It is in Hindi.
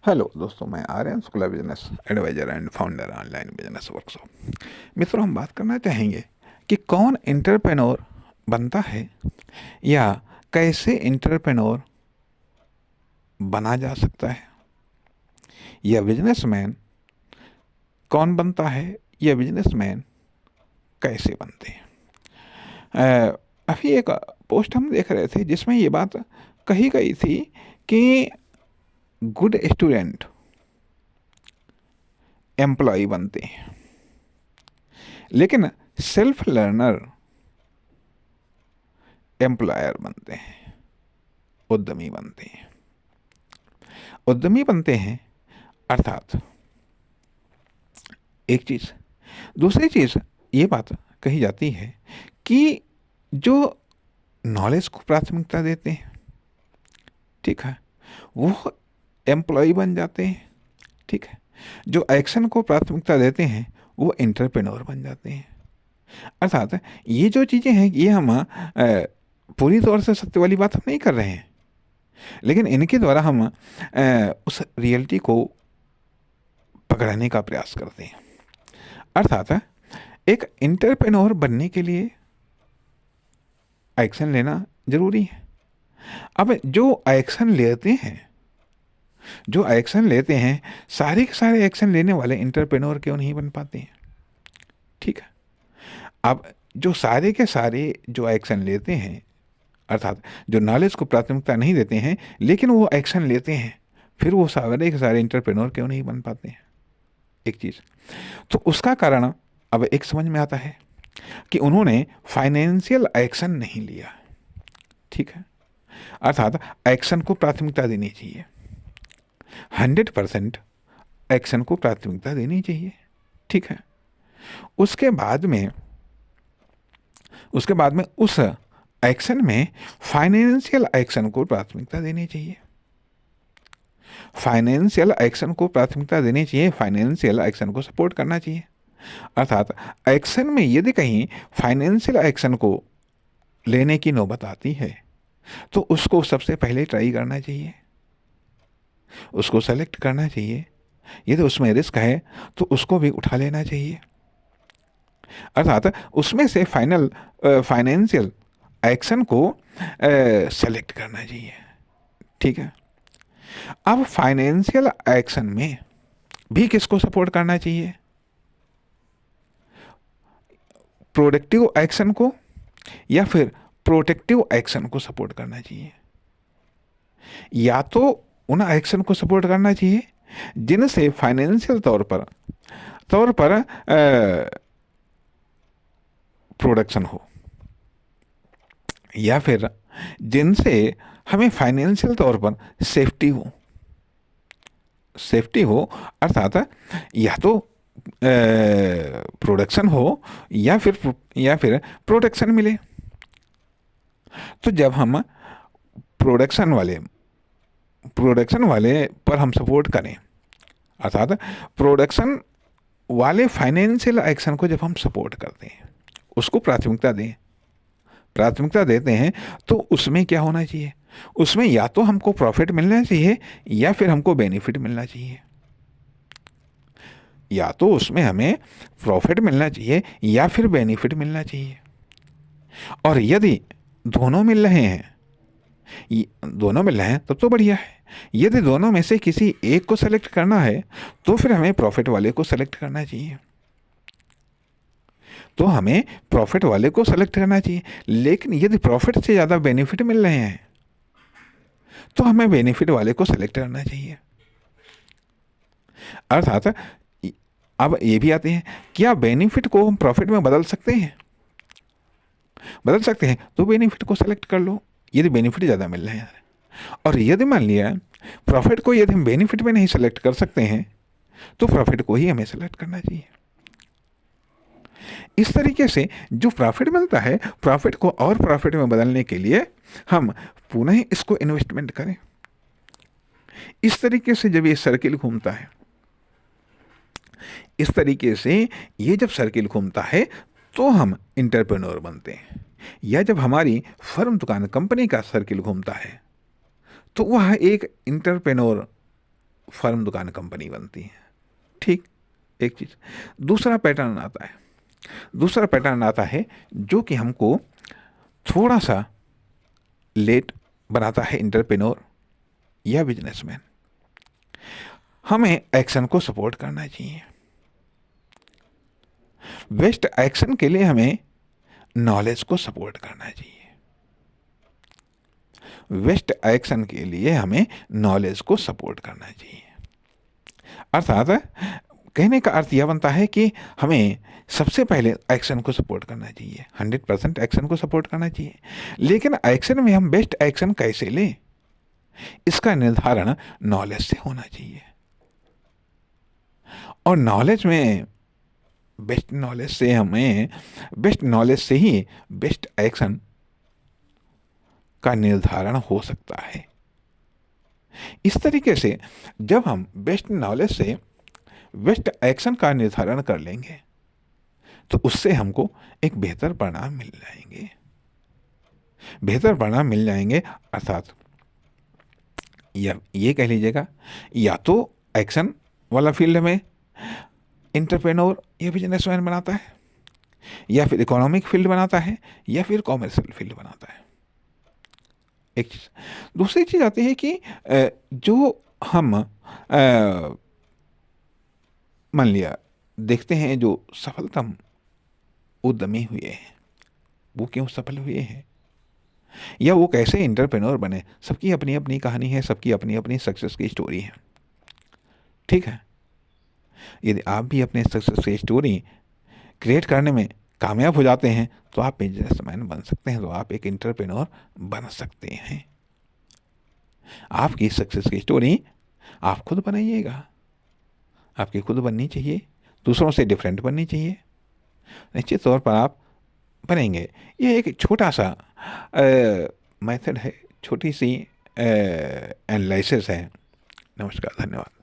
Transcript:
हेलो दोस्तों, मैं Aryan Shukla, business adviser and founder online business workshop. मित्रों, हम बात करना चाहेंगे कि कौन एंटरप्रेन्योर बनता है या कैसे एंटरप्रेन्योर बना जा सकता है, या बिजनेसमैन कौन बनता है या बिजनेसमैन कैसे बनते हैं। अभी एक पोस्ट हम देख रहे थे जिसमें ये बात कही गई थी कि गुड स्टूडेंट एम्प्लॉय बनते हैं, लेकिन सेल्फ लर्नर एम्प्लॉयर बनते हैं, उद्यमी बनते हैं। उद्यमी बनते हैं अर्थात एक चीज़। दूसरी चीज़ ये बात कही जाती है कि जो नॉलेज को प्राथमिकता देते हैं, ठीक है, वो एम्प्लॉय बन जाते हैं। ठीक है, जो एक्शन को प्राथमिकता देते हैं वो एंटरप्रेन्योर बन जाते हैं। अर्थात ये जो चीज़ें हैं ये हम पूरी तौर से सत्य वाली बात हम नहीं कर रहे हैं, लेकिन इनके द्वारा हम उस रियलिटी को पकड़ने का प्रयास करते हैं। अर्थात एक एंटरप्रेन्योर बनने के लिए एक्शन लेना जरूरी है। अब जो एक्शन लेते हैं सारे के सारे एक्शन लेने वाले एंटरप्रेन्योर क्यों नहीं बन पाते हैं। ठीक है, अब जो सारे के सारे जो एक्शन लेते हैं, अर्थात जो नॉलेज को प्राथमिकता नहीं देते हैं लेकिन वो एक्शन लेते हैं, फिर वो सारे के सारे एंटरप्रेन्योर क्यों नहीं बन पाते हैं। एक चीज़ तो उसका कारण अब एक समझ में आता है कि उन्होंने फाइनेंशियल एक्शन नहीं लिया। ठीक है, अर्थात एक्शन को प्राथमिकता देनी चाहिए, 100% एक्शन को प्राथमिकता देनी चाहिए। ठीक है, उसके बाद में उस एक्शन में फाइनेंशियल एक्शन को प्राथमिकता देनी चाहिए। फाइनेंशियल एक्शन को प्राथमिकता देनी चाहिए, फाइनेंशियल एक्शन को सपोर्ट करना चाहिए। अर्थात एक्शन में यदि कहीं फाइनेंशियल एक्शन को लेने की नौबत आती है तो उसको सबसे पहले ट्राई करना चाहिए, उसको सेलेक्ट करना चाहिए। यदि उसमें रिस्क है तो उसको भी उठा लेना चाहिए। अर्थात उसमें से फाइनेंशियल एक्शन को सेलेक्ट करना चाहिए। ठीक है, अब फाइनेंशियल एक्शन में भी किसको सपोर्ट करना चाहिए, प्रोडक्टिव एक्शन को या फिर प्रोटेक्टिव एक्शन को सपोर्ट करना चाहिए। या तो उन एक्शन को सपोर्ट करना चाहिए जिनसे फाइनेंशियल तौर पर प्रोडक्शन हो, या फिर जिनसे हमें फाइनेंशियल तौर पर सेफ्टी हो। अर्थात या तो प्रोडक्शन हो या फिर प्रोटेक्शन मिले। तो जब हम प्रोडक्शन वाले पर हम सपोर्ट करें, अर्थात प्रोडक्शन वाले फाइनेंशियल एक्शन को जब हम सपोर्ट करते हैं, उसको प्राथमिकता देते हैं, तो उसमें क्या होना चाहिए, उसमें या तो हमको प्रॉफिट मिलना चाहिए या फिर हमको बेनिफिट मिलना चाहिए। या तो उसमें हमें प्रॉफिट मिलना चाहिए या फिर बेनिफिट मिलना चाहिए। और यदि दोनों मिल रहे हैं तब तो बढ़िया है। यदि दोनों में से किसी एक को सेलेक्ट करना है तो फिर हमें प्रॉफिट वाले को सेलेक्ट करना चाहिए। लेकिन यदि प्रॉफिट से ज़्यादा बेनिफिट मिल रहे हैं तो हमें बेनिफिट वाले को सेलेक्ट करना चाहिए। अर्थात अब ये भी आते हैं, क्या बेनिफिट को हम प्रॉफिट में बदल सकते हैं तो बेनिफिट को सेलेक्ट कर लो यदि बेनिफिट ज़्यादा मिल रहे हैं। और यदि मान लिया प्रॉफिट को यदि हम बेनिफिट में नहीं सेलेक्ट कर सकते हैं तो प्रॉफिट को ही हमें सेलेक्ट करना चाहिए। इस तरीके से जो प्रॉफिट मिलता है, प्रॉफिट को और प्रॉफिट में बदलने के लिए हम पुनः इसको इन्वेस्टमेंट करें। इस तरीके से जब ये सर्किल घूमता है, तो हम एंटरप्रेन्योर बनते हैं। या जब हमारी फर्म, दुकान, कंपनी का सर्किल घूमता है तो वह एक एंटरप्रेन्योर फर्म, दुकान, कंपनी बनती है। ठीक, एक चीज़। दूसरा पैटर्न आता है, दूसरा पैटर्न आता है जो कि हमको थोड़ा सा लेट बनाता है एंटरप्रेन्योर या बिजनेसमैन। हमें एक्शन को सपोर्ट करना चाहिए। बेस्ट एक्शन के लिए हमें नॉलेज को सपोर्ट करना चाहिए। बेस्ट एक्शन के लिए हमें नॉलेज को सपोर्ट करना चाहिए। अर्थात कहने का अर्थ यह बनता है कि हमें सबसे पहले एक्शन को सपोर्ट करना चाहिए, 100% एक्शन को सपोर्ट करना चाहिए। लेकिन एक्शन में हम बेस्ट एक्शन कैसे लें, इसका निर्धारण नॉलेज से होना चाहिए। और नॉलेज में बेस्ट नॉलेज से हमें, बेस्ट नॉलेज से ही बेस्ट एक्शन का निर्धारण हो सकता है। इस तरीके से जब हम बेस्ट नॉलेज से बेस्ट एक्शन का निर्धारण कर लेंगे तो उससे हमको एक बेहतर परिणाम मिल जाएंगे, बेहतर परिणाम मिल जाएंगे। अर्थात ये कह लीजिएगा, या तो एक्शन वाला फील्ड में एंटरप्रेन्योर या बिजनेसमैन बनाता है, या फिर इकोनॉमिक फील्ड बनाता है, या फिर कॉमर्शियल फील्ड बनाता है। एक चीज़। दूसरी चीज़ आती है कि जो हम मान लिया देखते हैं जो सफलतम उद्यमी हुए हैं, वो क्यों सफल हुए हैं, या वो कैसे एंटरप्रेन्योर बने। सबकी अपनी अपनी कहानी है, सबकी अपनी अपनी सक्सेस की स्टोरी है। ठीक है, यदि आप भी अपने सक्सेस की स्टोरी क्रिएट करने में कामयाब हो जाते हैं तो आप बिजनेसमैन बन सकते हैं, तो आप एक एंटरप्रेन्योर बन सकते हैं। आपकी सक्सेस की स्टोरी आप खुद बनाइएगा, आपकी खुद बननी चाहिए, दूसरों से डिफरेंट बननी चाहिए। निश्चित तौर पर आप बनेंगे। ये एक छोटा सा मेथड है, छोटी सी एनालिसिस है। नमस्कार, धन्यवाद।